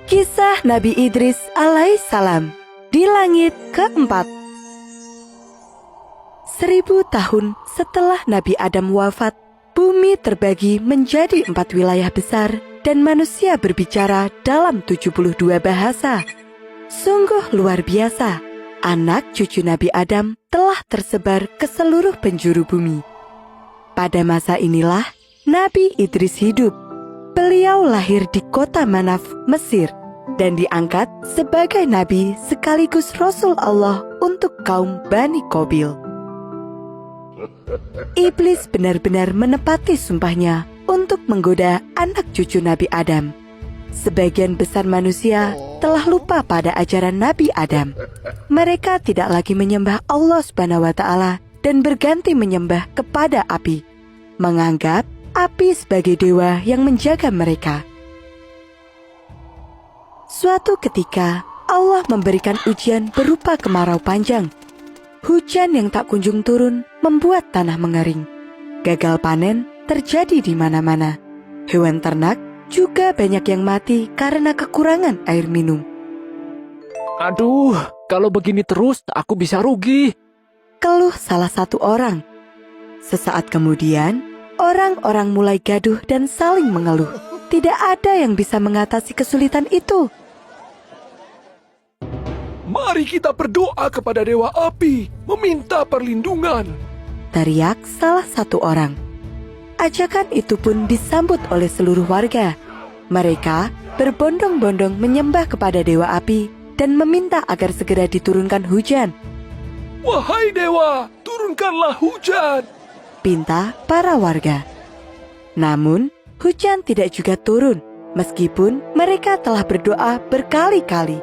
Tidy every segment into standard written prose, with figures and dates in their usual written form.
Kisah Nabi Idris alaihissalam di langit keempat. 1000 tahun setelah Nabi Adam wafat, bumi terbagi menjadi 4 wilayah besar dan manusia berbicara dalam 72 bahasa. Sungguh luar biasa, anak cucu Nabi Adam telah tersebar ke seluruh penjuru bumi. Pada masa inilah Nabi Idris hidup. Beliau lahir di kota Manaf, Mesir, dan diangkat sebagai nabi sekaligus Rasul Allah untuk kaum Bani Qabil. Iblis benar-benar menepati sumpahnya untuk menggoda anak cucu Nabi Adam. Sebagian besar manusia telah lupa pada ajaran Nabi Adam. Mereka tidak lagi menyembah Allah SWT dan berganti menyembah kepada api, menganggap api sebagai dewa yang menjaga mereka. Suatu ketika, Allah memberikan ujian berupa kemarau panjang. Hujan yang tak kunjung turun membuat tanah mengering. Gagal panen terjadi di mana-mana. Hewan ternak juga banyak yang mati karena kekurangan air minum. Aduh, kalau begini terus aku bisa rugi. Keluh salah satu orang. Sesaat kemudian, orang-orang mulai gaduh dan saling mengeluh. Tidak ada yang bisa mengatasi kesulitan itu. Mari kita berdoa kepada Dewa Api, meminta perlindungan. Teriak salah satu orang. Ajakan itu pun disambut oleh seluruh warga. Mereka berbondong-bondong menyembah kepada Dewa Api dan meminta agar segera diturunkan hujan. Wahai Dewa, turunkanlah hujan, pinta para warga. Namun, hujan tidak juga turun, meskipun mereka telah berdoa berkali-kali.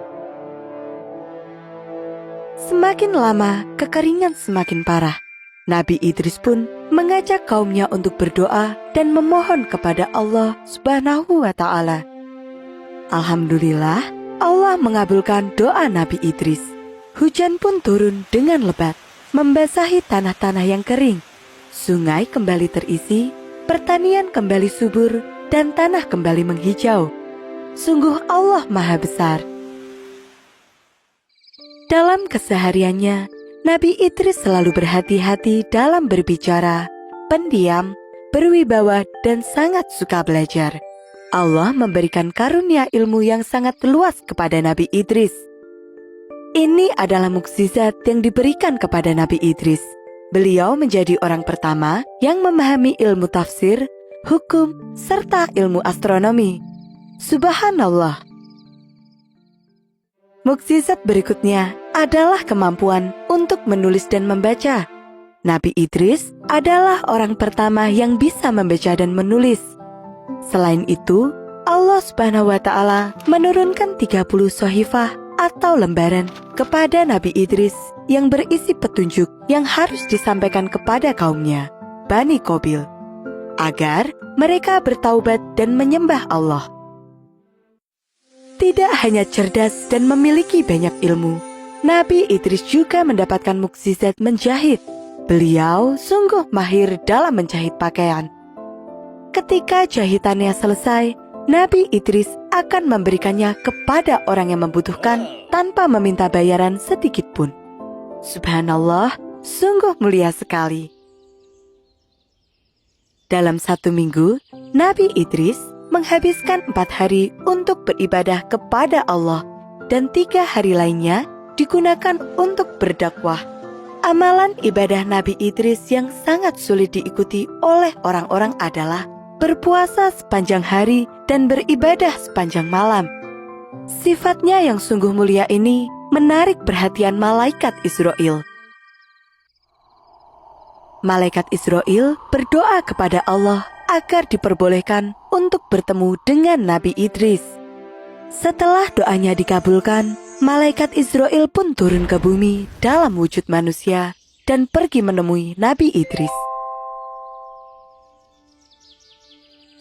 Semakin lama, kekeringan semakin parah. Nabi Idris pun mengajak kaumnya untuk berdoa dan memohon kepada Allah Subhanahu wa Ta'ala. Alhamdulillah, Allah mengabulkan doa Nabi Idris. Hujan pun turun dengan lebat, membasahi tanah-tanah yang kering. Sungai kembali terisi, pertanian kembali subur, dan tanah kembali menghijau. Sungguh Allah Maha Besar. Dalam kesehariannya, Nabi Idris selalu berhati-hati dalam berbicara, pendiam, berwibawa, dan sangat suka belajar. Allah memberikan karunia ilmu yang sangat luas kepada Nabi Idris. Ini adalah mukjizat yang diberikan kepada Nabi Idris. Beliau menjadi orang pertama yang memahami ilmu tafsir, hukum, serta ilmu astronomi. Subhanallah. Mukjizat berikutnya adalah kemampuan untuk menulis dan membaca. Nabi Idris adalah orang pertama yang bisa membaca dan menulis. Selain itu, Allah Subhanahu wa Ta'ala menurunkan 30 sohifah atau lembaran kepada Nabi Idris yang berisi petunjuk yang harus disampaikan kepada kaumnya, Bani Qabil, agar mereka bertaubat dan menyembah Allah. Tidak hanya cerdas dan memiliki banyak ilmu, Nabi Idris juga mendapatkan mukjizat menjahit. Beliau sungguh mahir dalam menjahit pakaian. Ketika jahitannya selesai, Nabi Idris akan memberikannya kepada orang yang membutuhkan tanpa meminta bayaran sedikit pun. Subhanallah, sungguh mulia sekali. Dalam 1 minggu, Nabi Idris menghabiskan 4 hari untuk beribadah kepada Allah dan 3 hari lainnya digunakan untuk berdakwah. Amalan ibadah Nabi Idris yang sangat sulit diikuti oleh orang-orang adalah berpuasa sepanjang hari dan beribadah sepanjang malam. Sifatnya yang sungguh mulia ini menarik perhatian malaikat Israel. Malaikat Israel berdoa kepada Allah agar diperbolehkan untuk bertemu dengan Nabi Idris. Setelah doanya dikabulkan, malaikat Israel pun turun ke bumi dalam wujud manusia dan pergi menemui Nabi Idris.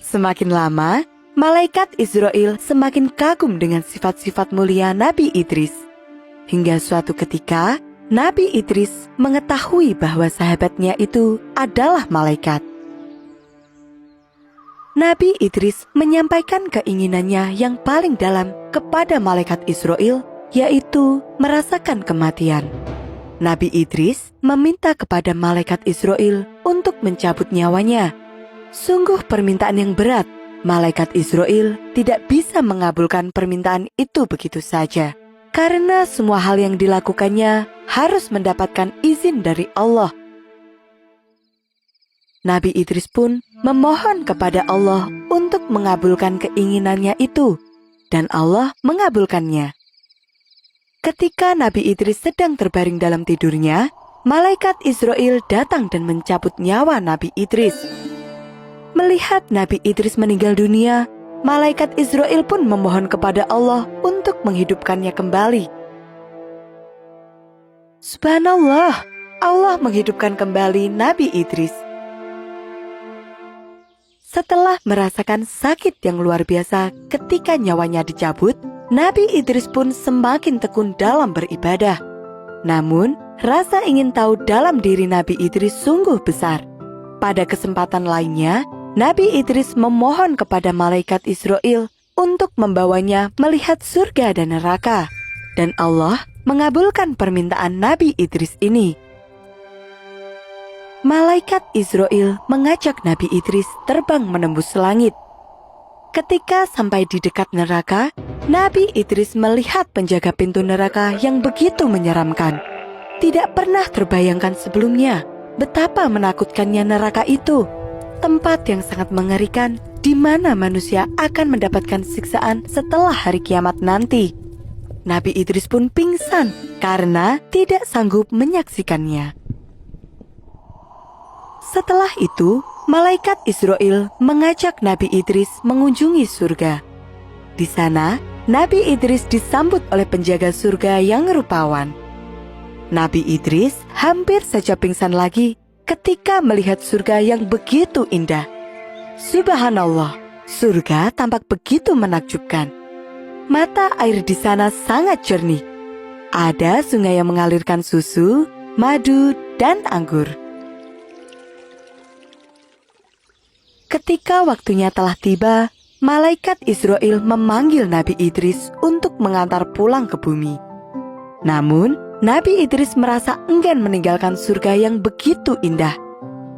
Semakin lama, malaikat Israel semakin kagum dengan sifat-sifat mulia Nabi Idris. Hingga suatu ketika, Nabi Idris mengetahui bahwa sahabatnya itu adalah malaikat. Nabi Idris menyampaikan keinginannya yang paling dalam kepada malaikat Israel, yaitu merasakan kematian. Nabi Idris meminta kepada malaikat Israel untuk mencabut nyawanya. Sungguh permintaan yang berat. Malaikat Israel tidak bisa mengabulkan permintaan itu begitu saja, karena semua hal yang dilakukannya harus mendapatkan izin dari Allah. Nabi Idris pun memohon kepada Allah untuk mengabulkan keinginannya itu, dan Allah mengabulkannya. Ketika Nabi Idris sedang terbaring dalam tidurnya, malaikat Israel datang dan mencabut nyawa Nabi Idris. Melihat Nabi Idris meninggal dunia, malaikat Israel pun memohon kepada Allah untuk menghidupkannya kembali. Subhanallah, Allah menghidupkan kembali Nabi Idris. Setelah merasakan sakit yang luar biasa ketika nyawanya dicabut, Nabi Idris pun semakin tekun dalam beribadah. Namun, rasa ingin tahu dalam diri Nabi Idris sungguh besar. Pada kesempatan lainnya, Nabi Idris memohon kepada malaikat Israel untuk membawanya melihat surga dan neraka. Dan Allah mengabulkan permintaan Nabi Idris ini. Malaikat Israel mengajak Nabi Idris terbang menembus langit. Ketika sampai di dekat neraka, Nabi Idris melihat penjaga pintu neraka yang begitu menyeramkan. Tidak pernah terbayangkan sebelumnya betapa menakutkannya neraka itu. Tempat yang sangat mengerikan di mana manusia akan mendapatkan siksaan setelah hari kiamat nanti. Nabi Idris pun pingsan karena tidak sanggup menyaksikannya. Setelah itu, malaikat Israel mengajak Nabi Idris mengunjungi surga. Di sana, Nabi Idris disambut oleh penjaga surga yang rupawan. Nabi Idris hampir saja pingsan lagi ketika melihat surga yang begitu indah. Subhanallah, surga tampak begitu menakjubkan. Mata air di sana sangat jernih. Ada sungai yang mengalirkan susu, madu, dan anggur. Ketika waktunya telah tiba, malaikat Israel memanggil Nabi Idris untuk mengantar pulang ke bumi. Namun, Nabi Idris merasa enggan meninggalkan surga yang begitu indah.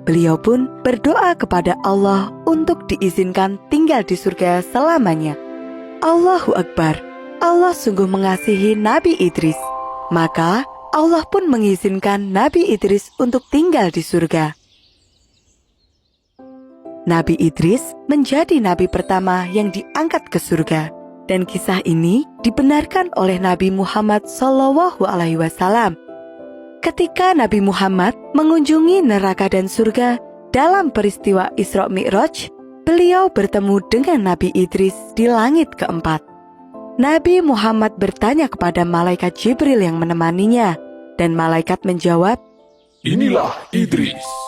Beliau pun berdoa kepada Allah untuk diizinkan tinggal di surga selamanya. Allahu Akbar, Allah sungguh mengasihi Nabi Idris. Maka Allah pun mengizinkan Nabi Idris untuk tinggal di surga. Nabi Idris menjadi nabi pertama yang diangkat ke surga, dan kisah ini dibenarkan oleh Nabi Muhammad SAW. Ketika Nabi Muhammad mengunjungi neraka dan surga dalam peristiwa Isra Mi'raj, beliau bertemu dengan Nabi Idris di langit keempat. Nabi Muhammad bertanya kepada malaikat Jibril yang menemaninya, dan malaikat menjawab, Inilah Idris.